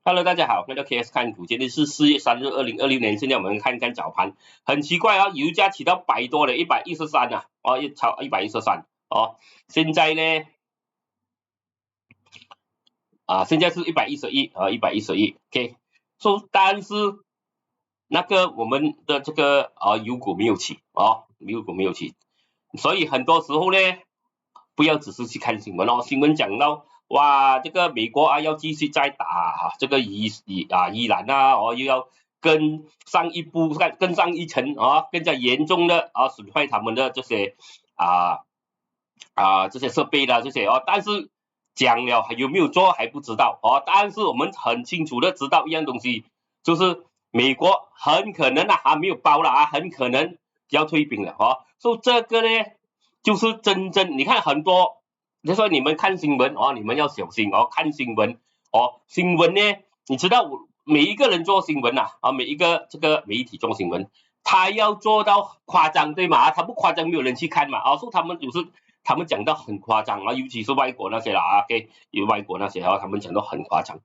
Hello，大家好，回到 KS 看股，今天是4月3日，2026年。现在我们看看早盘，很奇怪啊，油价起到100多了，113啊，超113哦。现在呢，现在是111啊，111 OK。但是那个我们的这个油股没有起油股没有起，所以很多时候呢，不要只是去看新闻哦，新闻讲到。哇，这个美国要继续再打这个伊朗又要更上一层更加严重的损坏他们的这些这些设备啦这些但是讲了有没有做还不知道但是我们很清楚的知道一样东西，就是美国很可能没有包了很可能要退兵了所以这个呢就是真正你看很多。就说你们看新闻你们要小心看新闻新闻呢，你知道每一个人做新闻每一个这个媒体做新闻，他要做到夸张对吗？他不夸张没有人去看嘛所以他们讲到很夸张尤其是外国那些啦有外国那些他们讲到很夸张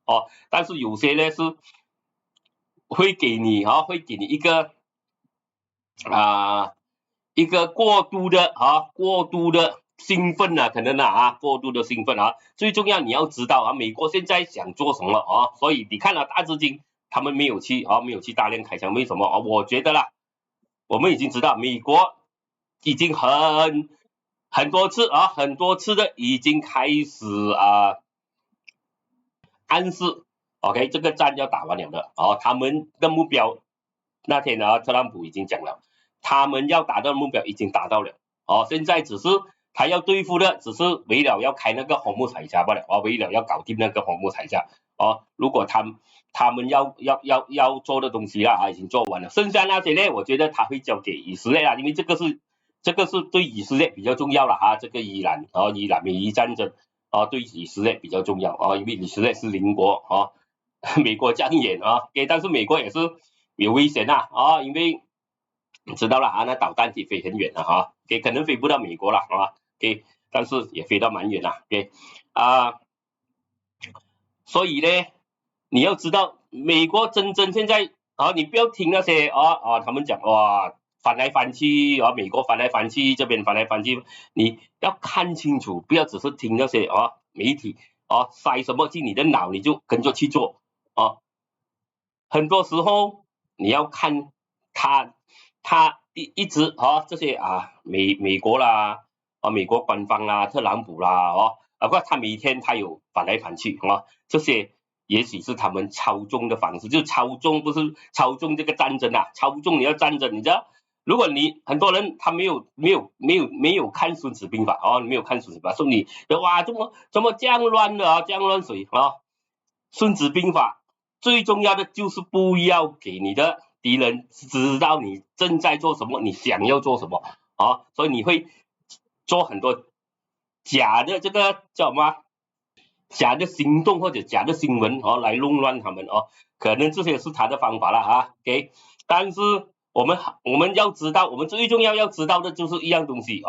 但是有些呢是会给你一个一个过度的兴奋可能过度的兴奋最重要你要知道美国现在想做什么所以你看大资金他们没有去大量开枪，为什么我觉得啦，我们已经知道美国已经很多次的已经开始暗示 OK 这个战要打完了的他们的目标那天特朗普已经讲了，他们要达到的目标已经达到了现在只是他要对付的只是为了要开那个红木彩价罢了为了要搞定那个红木彩价如果他们要做的东西已经做完了，剩下那些呢我觉得他会交给以色列因为这个是对以色列比较重要了这个伊朗美伊战争对以色列比较重要因为以色列是邻国美国这样远但是美国也是有危险因为你知道了那导弹可以飞很远的可能飞不到美国了但是也飞到蛮远了所以呢你要知道美国真正现在你不要听那些他们讲哇翻来翻去美国翻来翻去这边翻来翻去，你要看清楚，不要只是听那些媒体塞什么进你的脑你就跟着去做很多时候你要看他一直这些美国啦美国官方啦特朗普啦不过他每天他有翻来翻去这些也许是他们操纵的方式，就是操纵不是操纵这个战争操纵你要战争，你知道如果你很多人他没有看孙子兵法没有看孙子兵法，说你哇怎么这样乱的这样乱水孙子兵法最重要的就是不要给你的敌人知道你正在做什么，你想要做什么所以你会做很多假的这个叫什么假的行动或者假的新闻来弄乱他们可能这些是他的方法了OK， 但是我们要知道，我们最重要知道的就是一样东西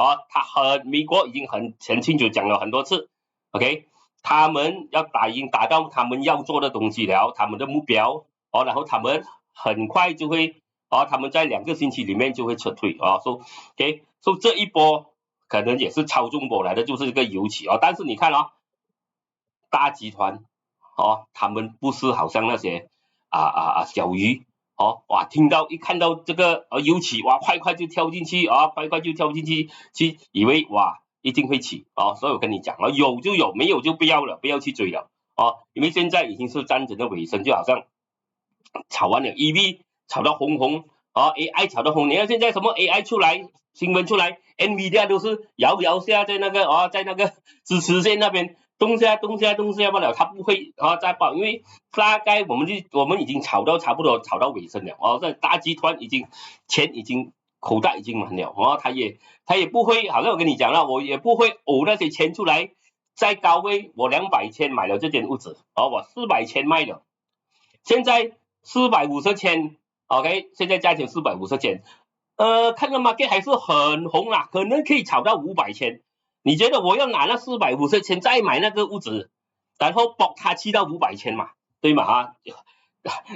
美国已经很清楚讲了很多次 OK， 他们要达到他们要做的东西了，他们的目标然后他们很快就会他们在2个星期里面就会撤退所以这一波可能也是操纵波来的，就是这个油企但是你看大集团他们不是好像那些小鱼哇一看到这个油起哇快就跳进去快就跳进去以为哇一定会起所以我跟你讲有就有，没有就不要了，不要去追了因为现在已经是战争的尾声，就好像炒完了 EV 炒到红AI 炒到红，你看现在什么 AI 出来新闻出来 NVIDIA 都是摇下在那个支持线那边动下不了，他不会再爆，因为大概我们已经炒到差不多炒到尾声了这大集团钱已经口袋已经满了他也不会，好像我跟你讲了，我也不会那些钱出来，在高位我200千买了这间屋子我400千卖了，现在450千 OK， 现在价钱450千看到 market 还是很红可能可以炒到500千，你觉得我要拿那450千再买那个屋子，然后搏它去到500千嘛对吗？啊，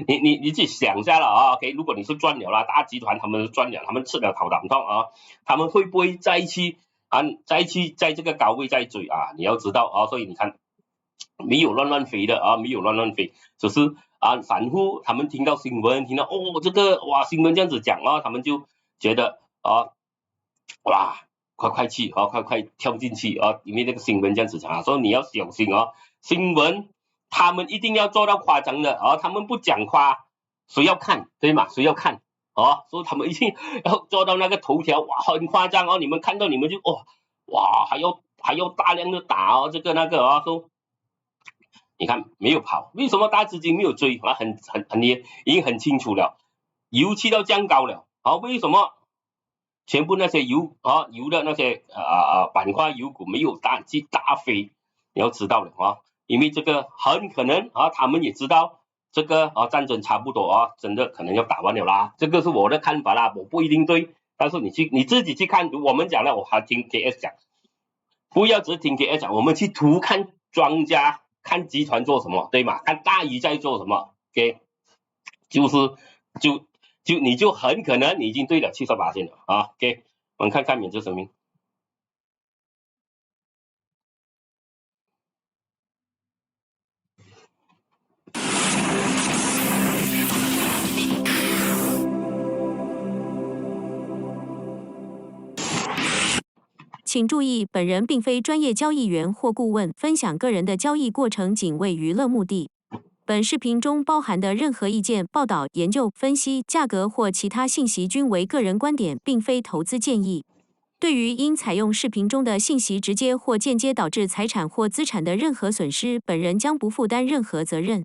你自己想一下了啊 ，OK， 如果你是赚了啦，大集团他们赚了，他们吃了头啖痛啊，他们会不会再去在这个高位再追啊？你要知道啊，所以你看没有乱飞的啊，没有乱飞，只是散户他们听到新闻，听到这个哇新闻这样子讲啊，他们就觉得哇快去啊，快跳进去啊，因为那个新闻这样子讲啊，所以你要小心啊，新闻他们一定要做到夸张的啊，他们不讲夸，谁要看对吗？谁要看所以他们一定要做到那个头条哇很夸张哦，你们看到你们就哇还要大量的打这个那个说你看没有跑，为什么大资金没有追啊？已经很清楚了，油气都降高了，为什么全部那些油的那些板块油股没有大飞？你要知道了因为这个很可能他们也知道这个战争差不多真的可能要打完了啦，这个是我的看法啦，我不一定对，但是你自己去看，我们讲了，我还听 KS 讲，不要只听 KS 讲，我们去图看庄家。看集团做什么，对吗？看大鱼在做什么 ，OK， 你就很可能你已经对了70%了，OK， 我们看看免责声明。请注意，本人并非专业交易员或顾问，分享个人的交易过程仅为娱乐目的。本视频中包含的任何意见、报道、研究、分析、价格或其他信息均为个人观点，并非投资建议。对于因采用视频中的信息直接或间接导致财产或资产的任何损失，本人将不负担任何责任。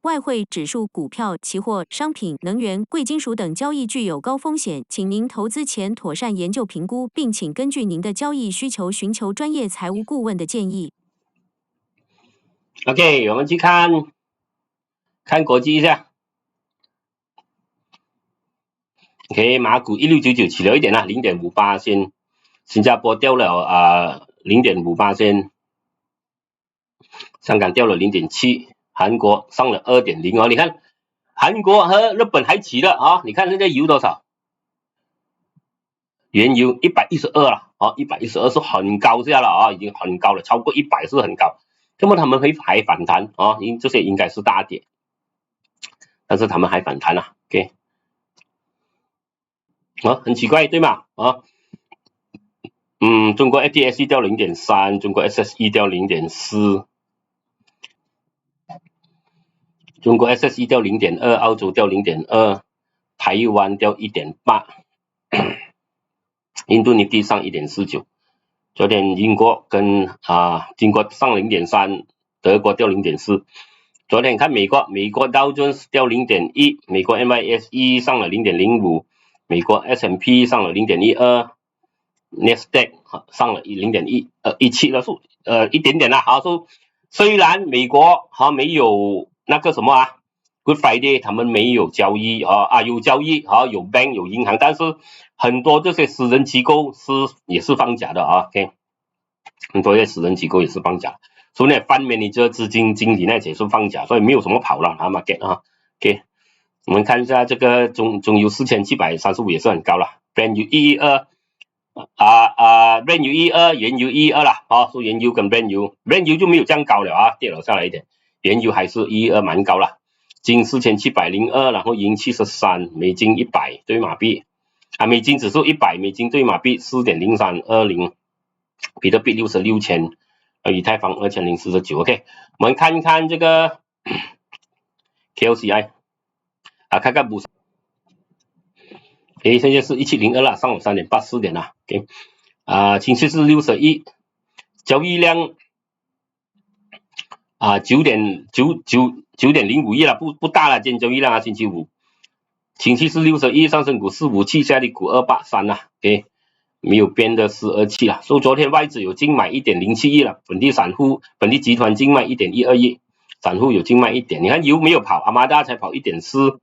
外汇、指数、股票、期货、商品、能源、贵金属等交易具有高风险，请您投资前妥善研究评估，并请根据您的交易需求寻求专业财务顾问的建议。OK， 我们去看国际一下。OK， 马股1699起了一点啦，0.58%，新加坡掉了0.58%，香港掉了0.7%，韩国上了2.0你看韩国和日本还起了你看现在油多少？原油112了112是很高下了已经很高了，超过100是很高。那么他们会还反弹因为这些应该是大跌，但是他们还反弹了 ，OK， 很奇怪对吗？中国 FTSE 掉0.3，中国 SSE 掉0.4，中国 SSE 掉0.2，澳洲掉0.2，台湾掉1.8，印度尼西上1.49。昨天英国跟英国上0.3，德国掉0.4。昨天看美国Dow Jones 掉0.1，美国 NYSE 上了0.05，美国 S&P 上了0.12，Nasdaq 上了0.17了，一点点啦。虽然美国没有那个什么Good Friday 他们没有交易有交易有 bank 有银行，但是很多这些私人机构也是放假的OK， 很多这些私人机构也是放假，所以呢 fund manager 资金经理那些是放假，所以没有什么跑了market OK， 我们看一下这个中油4735也是很高了 ，Brent 油112Brent 油112，原油112啦说原油跟 Brent 油就没有这样高了跌了下来一点，原油还是112蛮高了。金4702，然后银73，美金100对马币美金指数100，美金对马币4.0320，比特币66,000，以太坊2049 OK， 我们看看这个 KLCI 看看补现在是1702了，上了3.84点了 OK， 情绪是61，交易量9.05亿了，不大了，今天交易量星期五，情绪是61，上升股457，下跌股283了 ，OK， 没有变的427了。所以昨天外资有净买1.07亿了，本地集团净卖1.12亿，散户有净卖1点。你看油没有跑，阿玛达才跑1.4。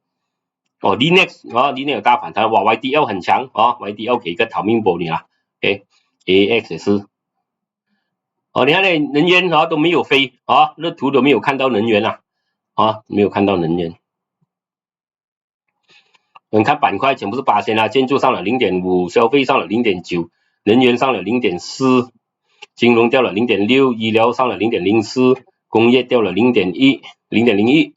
Linux 有大反弹，哇 ，YDL 很强YDL 给一个逃命波你啦 ，AX 也是。你看能源都没有飞那图都没有看到能源啊，没有看到能源。我们看板块全部是8%啊，建筑上了 0.5， 消费上了 0.9， 能源上了 0.4， 金融掉了 0.6， 医疗上了 0.04， 工业掉了 0.01，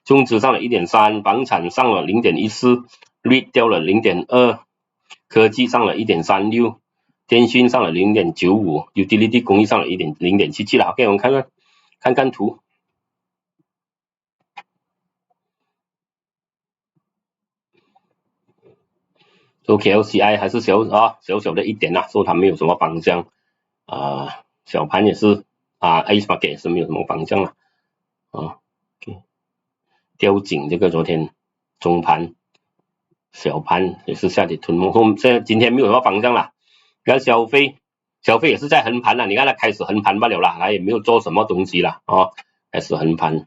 中资上了 1.3， 房产上了 0.14， REIT 掉了 0.2， 科技上了 1.36， 电讯上了 0.95， utility 工艺上了 0.77 了。OK， 我们看看图。KLCI 还是小的一点啦，说它没有什么方向啊，小盘也是A market 也是没有什么方向了啊。吊颈这个昨天中盘小盘也是下跌吞没，现在今天没有什么方向了。你看消费也是在横盘了，你看它开始横盘罢了啦，它也没有做什么东西了啊，开始横盘。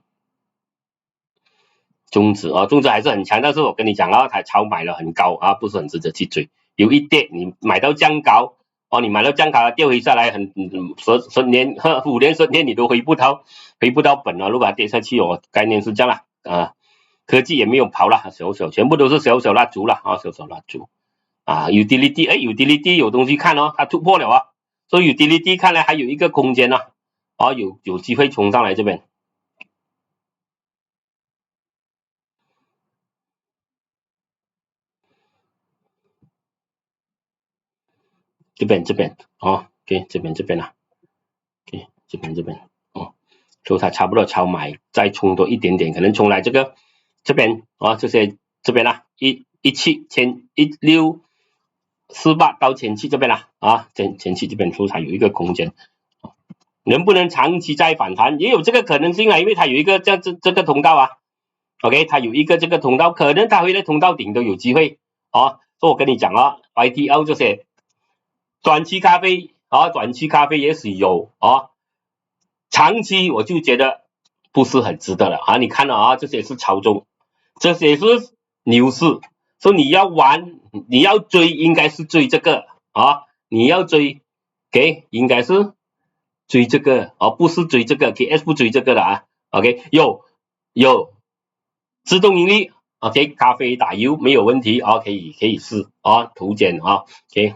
中资还是很强，但是我跟你讲啊，它超买了很高啊，不是很值得去追。有一跌你买到这样高你买到这样高掉回下来10年5年10年你都回不到本啊，如果它跌下去概念是这样啦科技也没有跑了，全部都是小蜡烛了小蜡烛utility 有东西看它突破了所以 utility 看来还有一个空间有机会冲上来这边。这边OK 这边啦，OK 这边所以它差不多超买，再冲多一点点，可能冲来这边这边啦，1648到1700这边啦前期这边出它有一个空间，能不能长期再反弹也有这个可能性因为它有一个这个通道OK 它有一个这个通道，可能它回来通道顶都有机会所以我跟你讲YTL 这些短期咖啡短期咖啡也是有长期我就觉得不是很值得了你看了这些是操纵，这些是牛市，所以你要玩你要追应该是追这个你要追给应该是追这个不是追这个 KS 不追这个的OK 有自动盈利 OK 咖啡打油没有问题可以试图检OK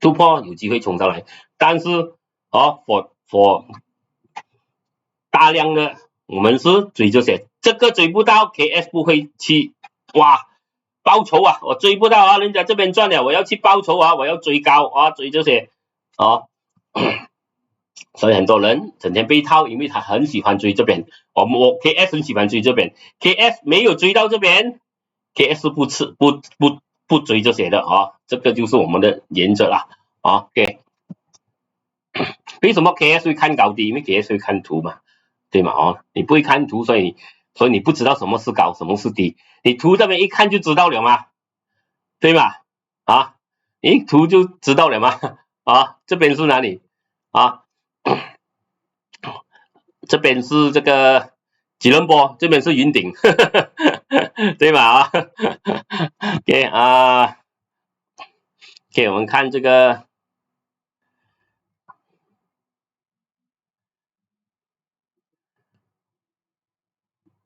突破有机会冲上来，但是for 大量的我们是追这些，这个追不到 KS 不会去报仇我追不到人家这边赚了，我要去报仇我要追高追这些所以很多人整天被套，因为他很喜欢追这边，我 KS 很喜欢追这边 ，KS 没有追到这边 ，KS 不追这些的这个就是我们的原则啦OK。为什么 KS 会看高低？因为 KS 会看图嘛，对吗你不会看图，所以你不知道什么是高，什么是低，你图这边一看就知道了嘛，对吗你图就知道了嘛这边是哪里这边是这个吉隆坡，这边是云顶对吧OK OK 我们看这个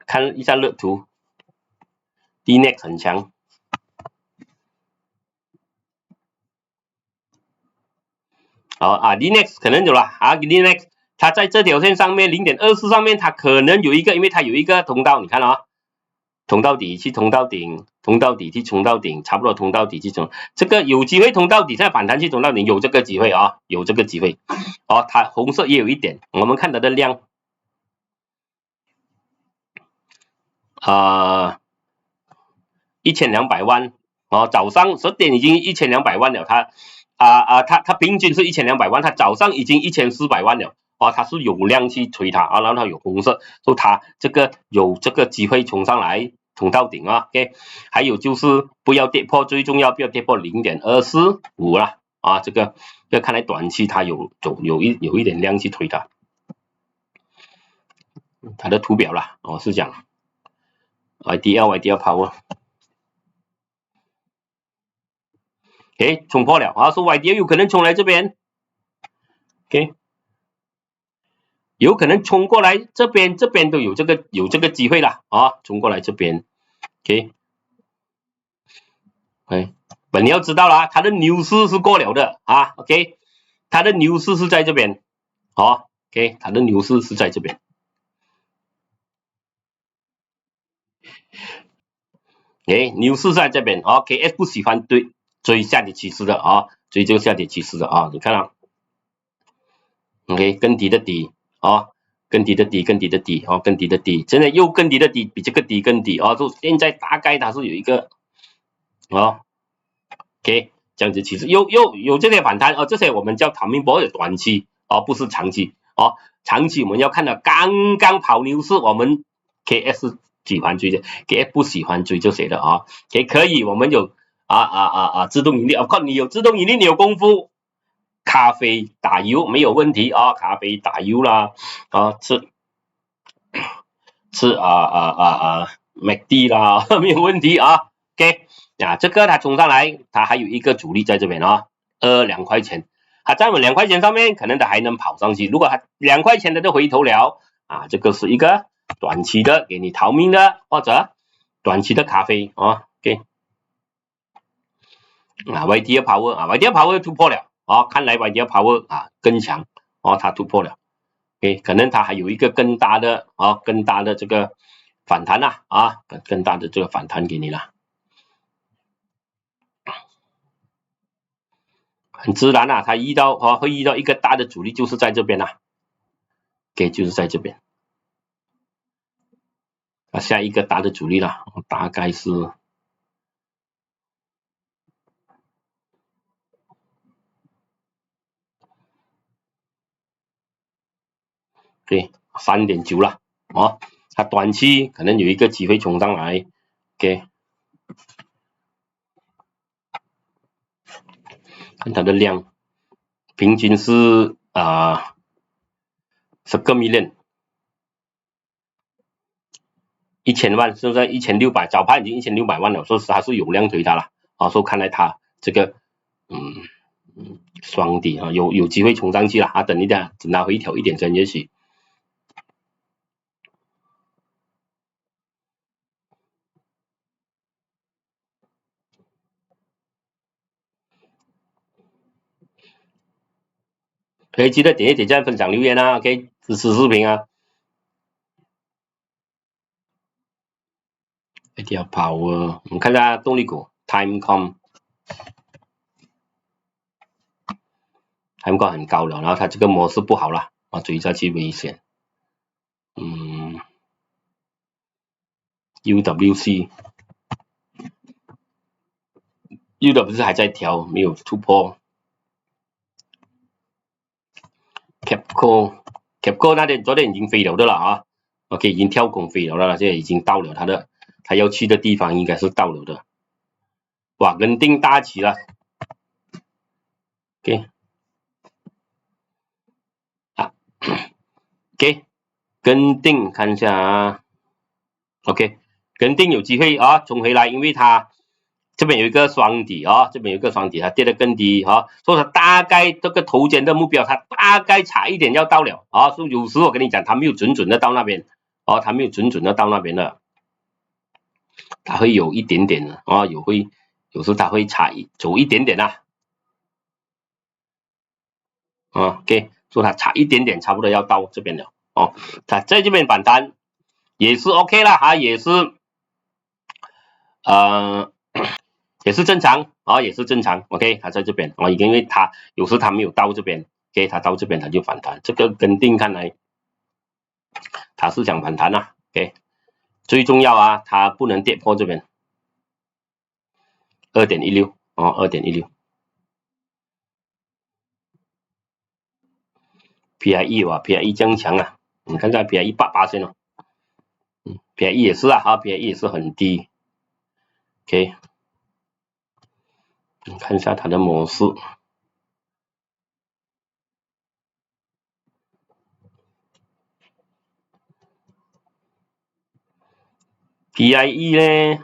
看一下热图 ，DNEX 很强DNEX 可能有了DNEX 它在这条线上面 0.24 上面它可能有一个，因为它有一个通道，你看通道底去通道顶，通道底去冲到顶，差不多通道底去冲，这个有机会通道底再反弹去冲到顶，有这个机会有这个机会它红色也有一点，我们看它的量1200万早上10点已经1200万了，它平均是1200万，它早上已经1400万了它是有量去推它然后它有红色，所以它这个有这个机会冲上来冲到顶OK， 还有就是不要跌破，最重要不要跌破0.245啦这个看来短期它有一点量去推它的图表啦是讲YDL power OK 冲破了说YDL 有可能冲来这边 OK 有可能冲过来这边都有这个机会了啊，冲过来这边 ，OK， 你要知道啦，它的牛市是过了的啊 ，OK， 它的牛市是在这边，好 ，OK， 它的牛市是在这边。牛市在这边 ，KS 不喜欢追下跌趋势的啊，追这个下跌趋势的啊，你看啊 ，OK， 更低的底啊，更低的底，更低的底啊，更低的底，现在又更低的底，比这个底更低啊，就现在大概它是有一个啊 ，OK， 这样子趋势又有这些反弹啊，这些我们叫timing ball 的短期啊，不是长期啊，长期我们要看到刚刚跑牛市，我们 KS 喜欢追的 ，KS 不喜欢追这些的啊，也可以，我们有自动盈利，靠你有自动盈利，你有功夫，咖啡打油没有问题啊，咖啡打油啦啊吃MACD 啦没有问题啊 ，OK 啊，这个它冲上来，它还有一个阻力在这边啊，2块钱，它站稳2块钱上面，可能它还能跑上去，如果它2块钱的都回头了啊，这个是一个短期的给你逃命的，或者短期的咖啡啊 ，OK。YTL Power YTL Power 突破了看来 YTL Power 更强它突破了，OK， 可能它还有一个更大的这个反弹更大的这个反弹给你了，很自然它会遇到一个大的阻力，就是在这边OK， 就是在这边，下一个大的阻力了，大概是。对，3.9了它短期可能有一个机会冲上来 ，OK， 看它的量，平均是10个 million， 1000万，是不是1600？早盘已经1600万了，说实它是有量推它了所以看来它这个双底有机会冲上去了等一下，等它回调一点再也许。可以记得点一点赞、分享、留言，OK， 支持视频YTL Power， 我们看一下动力股 Timecom 很高了，然后它这个模式不好了追下去危险。UWC 还在调，没有突破。Capco 那天昨天已经飞了的了OK， 已经跳空飞了现在已经到了它要去的地方，应该是到了的。哇，人定大起了 ，OK， OK， 跟定看一下OK， 跟定有机会冲回来，因为它这边有一个双底这边有一个双底，它跌得更低所以它大概这个头肩的目标，它大概差一点要到了所以有时我跟你讲，它没有准的到那边它没有准的到那边的，它会有一点点的有时候它会走一点点OK， 所以它差一点点，差不多要到这边了它在这边反弹也是 OK 啦也是也是正常也是正常 OK， 它在这边因为它有时它没有到这边 OK， 它到这边它就反弹，这个跟定看来它是想反弹OK， 最重要它不能跌破这边 2.16 2.16 PIE PIE 增强你看这 PIE 8%PIE 也是PIE 也是很低 OK， 你看一下它的模式，PIE 呢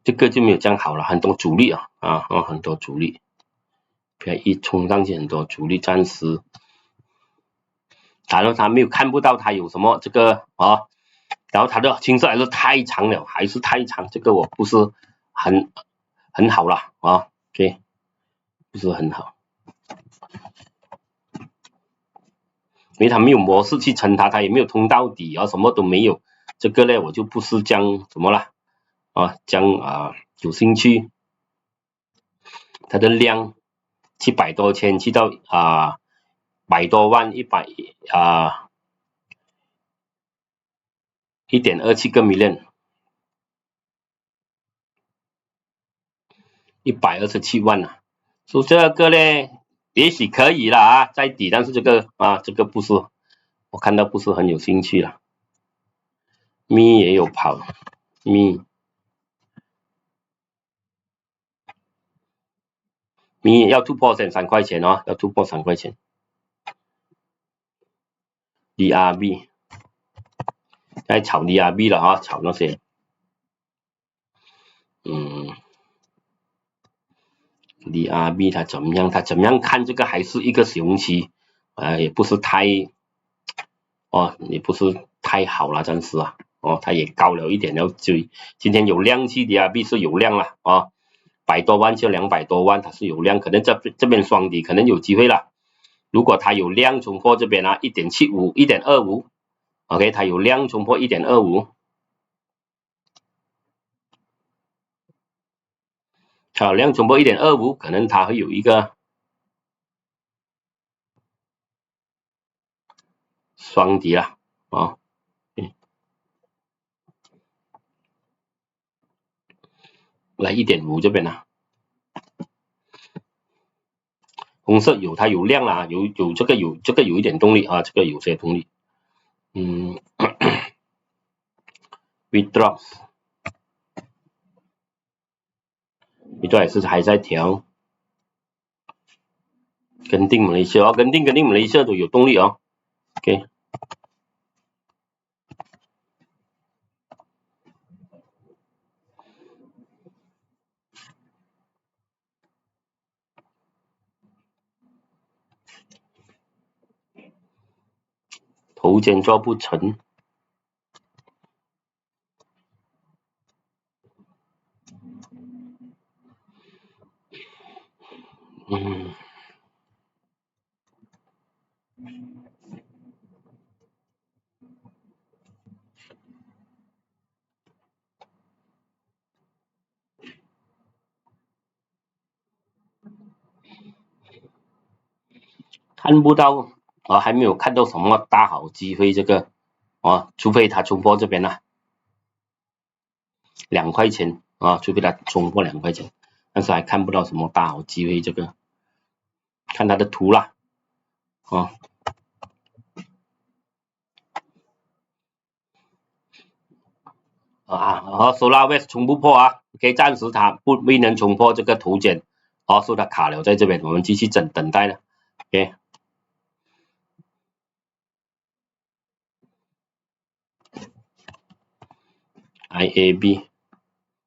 这个就没有这样好了，很多阻力很多阻力，一冲上去很多阻力，暂时，然后他没有看不到他有什么这个然后他的青色还是太长了，还是太长，这个我不是很好了，OK， 不是很好，因为他没有模式去撑它，他也没有通到底什么都没有，这个呢我就不是将什么了有兴趣，它的量700多千去到100多万1.27个 million。127万啊，所以这个呢，也许可以了在底，但是这个不是，我看到不是很有兴趣了。咪也有跑，咪要突破3块钱要突破3块钱。DRB 在炒 DRB 了炒那些DRB 它怎么样？它怎么样看这个还是一个熊期，也不是太也不是太好了，暂时它也高了一点，要注意。今天有量去 DRB 是有量了100多万就200多万，它是有量，可能这边双底可能有机会了。如果它有量冲破这边1.75、1.25 ，OK， 它有量冲破1.25。它有量冲破1.25，可能它会有一个双底了来1.5这边红色它有量啦，有这个有一点动力这个有些动力withdraw 也是还在调，跟定马来西亚跟定马来西亚都有动力OK。头肩做不成，看不到还没有看到什么大好机会，这个除非它冲破这边2块钱除非它冲破2块钱，但是还看不到什么大好机会，这个看它的图啦Solar West 冲不破OK， 暂时它未能冲破这个头肩所以它卡了在这边，我们继续等待了 OK。IAB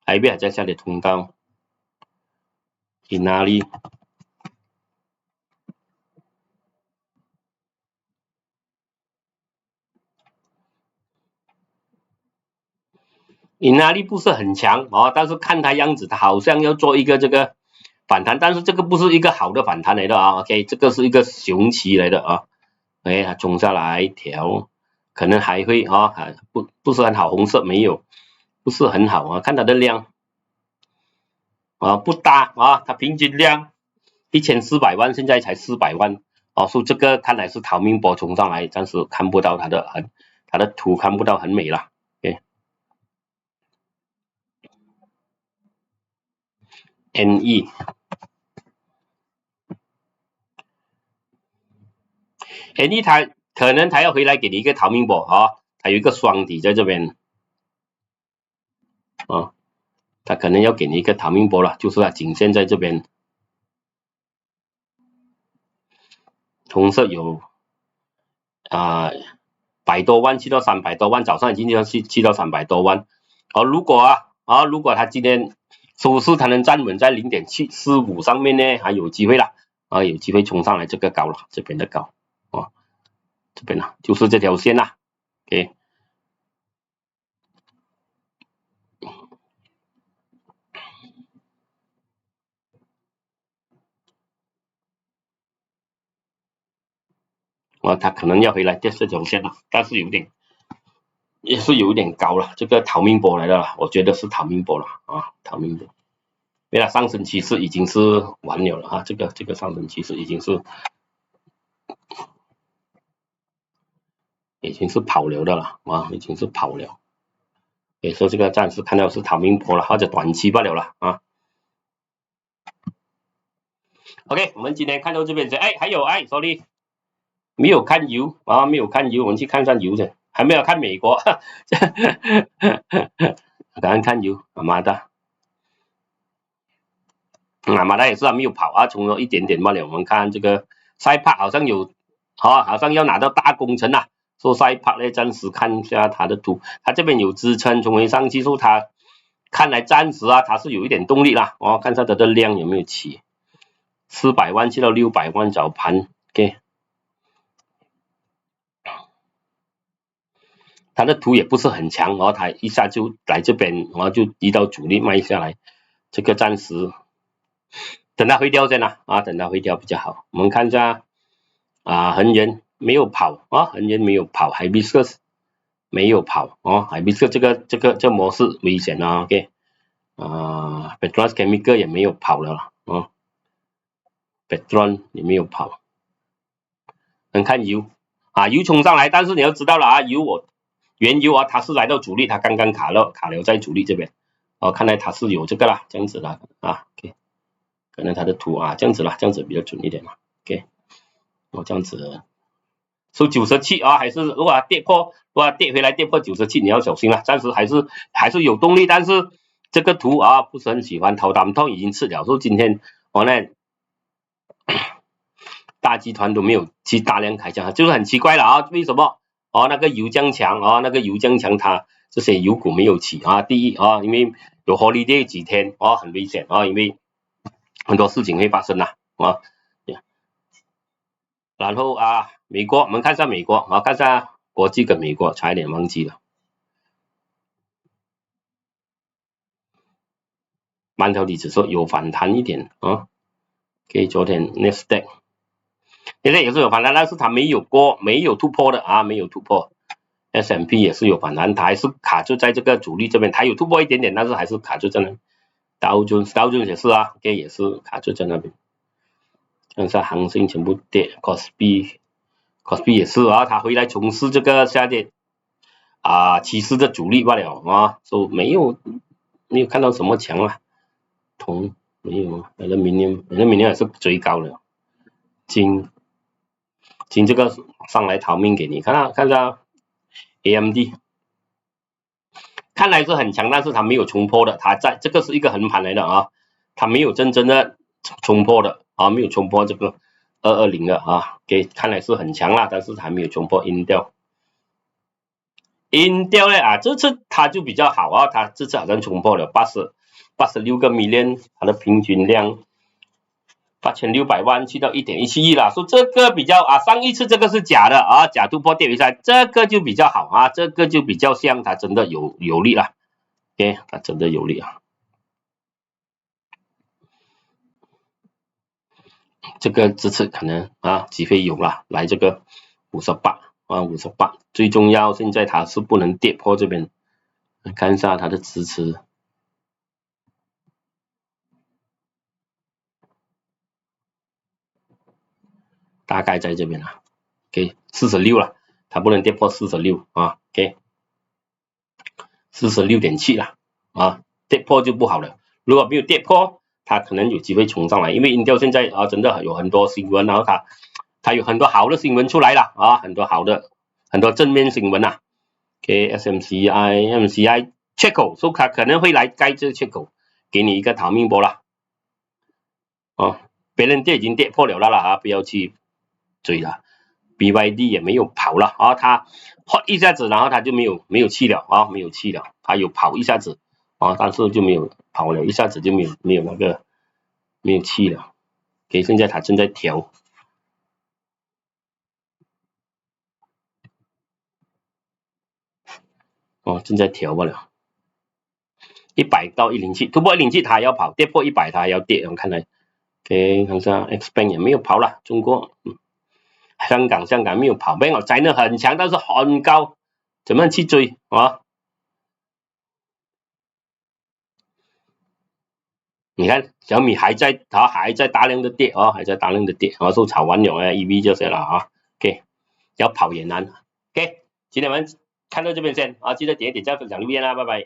还在下跌通道 ，Inari 不是很强但是看它样子，它好像要做一个这个反弹，但是这个不是一个好的反弹来的OK， 这个是一个熊期来的OK， 它冲下来调，可能还会不是很好，红色没有，不是很好看它的量不大它平均量1400万，现在才400万所以这个看来是逃命波冲上来，暂时看不到它的图看不到很美了 OK。NE 它可能它要回来给你一个逃命波它有一个双底在这边它可能要给你一个逃命波了，就是它颈线在这边，红色有100多万去到300多万，早上已经去到300多万如果它今天收市它能站稳在 0.745 上面呢，还有机会啦，有机会冲上来这个高了，这边的高，这边呢就是这条线啦 ，OK。它可能要回来跌这条线了，但是也是有点高了，这个逃命波来的啦，我觉得是逃命波了逃命波。因为它上升趋势已经是完了了这个上升趋势已经是跑了的了已经是跑了。所以说这个暂时看到是逃命波了，或者短期罢了了OK， 我们今天看到这边还有sorry， 没有看油没有看油，我们去看看油去，还没有看美国，赶快看油，马达也是没有跑冲了一点点罢了。我们看这个赛帕好像有好像要拿到大工程说赛帕呢，暂时看一下它的图，它这边有支撑冲回上去，说它看来暂时它是有一点动力啦看一下它的量有没有起，400万去到600万早盘 ，OK。它的图也不是很强它一下就来这边就移到主力卖下来，这个暂时等它回调先等它回调比较好。我们看一下恒元没有跑恒元没有跑，Hibiscus 没有跑Hibiscus 这模式危险OK。Petron Chemical 也没有跑了Petron 也没有跑。能看油油冲上来，但是你要知道了原油它是来到主力，它刚刚卡了在主力这边看来它是有这个啦，这样子啦OK， 可能它的图这样子啦，这样子比较准一点嘛 OK， 这样子收97还是如果它跌回来跌破97，你要小心啦，暂时还是有动力，但是这个图不是很喜欢，头担痛已经吃了，说今天那大集团都没有去大量开枪，就是很奇怪了为什么那个油降强它这些油股没有起第一因为有 holiday 几天很危险因为很多事情会发生然后美国我们看一下美国看一下国际跟美国，差一点忘记了。半导体指数有反弹一点OK， 昨天 Nasdaq 现在也是有反弹，但是它没有突破的没有突破。S&P 也是有反弹，它还是卡住在这个主力这边，它有突破一点点，但是还是卡住在那。道琼也是OK， 也是卡住在那边。看一下恒生全部跌 ，Kospi 也是它回来从事这个下跌趋势的主力罢了所以没有看到什么强铜没有明年也是最高的。金这个上来逃命给你看一下 AMD， 看来是很强，但是它没有冲破的，它在这个是一个横盘来的它没有真正的冲破的没有冲破这个220的给看来是很强但是还没有冲破 Intel 呢这次它就比较好它这次好像冲破了86个 million， 它的平均量8600万去到 1.17 亿了，说这个比较上一次这个是假的假突破跌回来，这个就比较好这个就比较像它真的有力了 OK， 它真的有力这个这次可能机会有了，来这个58最重要现在它是不能跌破这边，看一下它的支持。大概在这边OK， 46了，它不能跌破46OK， 46.7了跌破就不好了。如果没有跌破，它可能有机会冲上来，因为 Intel 现在真的有很多新闻，然后它有很多好的新闻出来了很多正面新闻OK， MCI 缺口，所以它可能会来盖这个缺口，给你一个逃命波了别人已经跌破了不要去追了。BYD 也没有跑了它hot一下子，然后它就没有气了没有气了，它有跑一下子啊，但是就没有跑了，一下子就没有那个没有气了。OK， 现在它正在调。哦，正在调不了。100到107，突破107它还要跑，跌破100它还要跌，我看来。OK， 看下 Xpeng 也没有跑了，中国，香港没有跑，没有，真的很强，但是很高，怎么样去追啊？你看小米它还在大量的跌啊，还在大量的跌，然后都炒完了EV 这些了啊。OK， 要跑也难。OK， 今天我们看到这边先啊，记得点一点赞、分享、留言啦，拜拜。